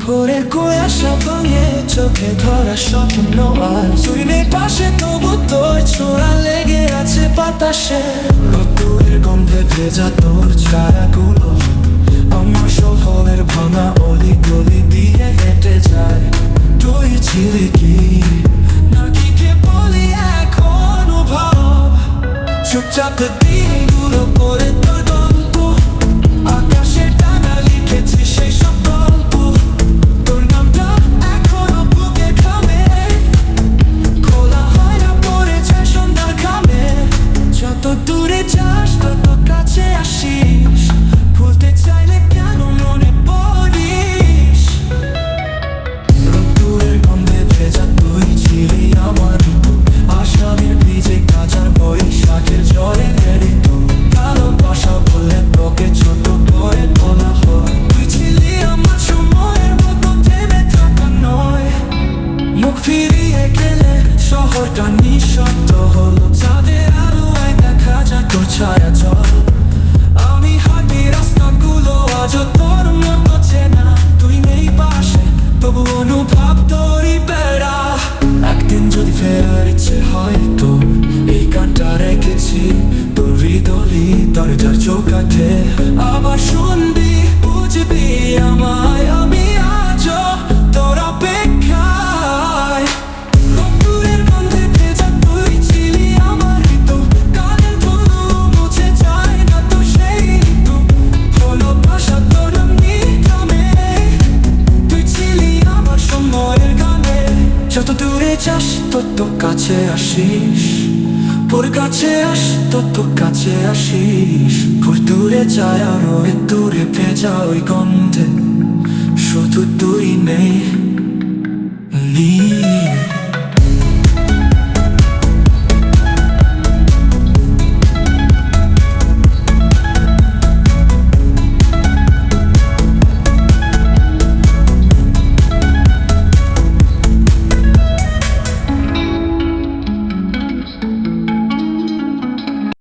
ভোরের কুয়াশা ভাঙে চোখে ধরা স্বপ্ন আর তুই নেই পাশে, তবু তোর ছোঁয়া লেগে আছে বাতাসে। রোদ্দুরের গন্ধে ভেজা তোর ছায়াগুলো আমার শহরের ভাঙা অলি গলি দিয়ে হেঁটে যায়। তুই ছিলি কি নাকি কে বলি এক অনুভব, চুপচাপ দিনগুলো করে তোর গল্প, আকাশে টানা লিখেছি সেই সব গল্প। তোর নামটা এখনো বুকে ঘামে, খোলা হয় না পড়ে যায় সন্ধ্যার ঘামে। যত দূরে যাস তত কাছে আসিস, ভুলতে চাইলে কেন মনে পড়িস। রোদ্দুরের গন্ধে ভেজা তুই ছিলি আমার আসামের ভিজে কাঁচার বৈশাখের জলে প্রেরিত ভালোবাসা বলে তোকে ছোট করে বলা হয়। তুই ছিলি আমার সময়ের মতো থেমে থাকা নয়। মুখ ফিরিয়ে গেলে শহরটা নিঃশব্দ হলো, চাঁদের আলোয় দেখা যায় তোর ছায়া জল। আমি হাঁটি রাস্তাগুলো আজও তোর মতো চেনা, তুই নেই পাশে তবু অনুভব তোরই বেড়া। একদিন যদি ফেরার ইচ্ছে হয় তো এই গানটা রেখেছি তোর হৃদয় দরজার চৌকাঠে। আবার শুনবি বুঝবি আমায়, আমি আজও তোর অপেক্ষায়। রোদ্দুরের গন্ধে ভেজা তুই ছিলি আমার ঋতু, কালের ধুলো মুছে যায় না তো সেই ঋতু। ভালোবাসা তোর এমনি থামে, তুই ছিলি আমার সময়ের গানে। যত দূরে যাস তত কাছে আসিস, তোর কাছে আস তত কাছে আসিস। ভোর দূরে যায় আরো দূরে ভেজা ওই গন্ধে, শুধু তুই নেই।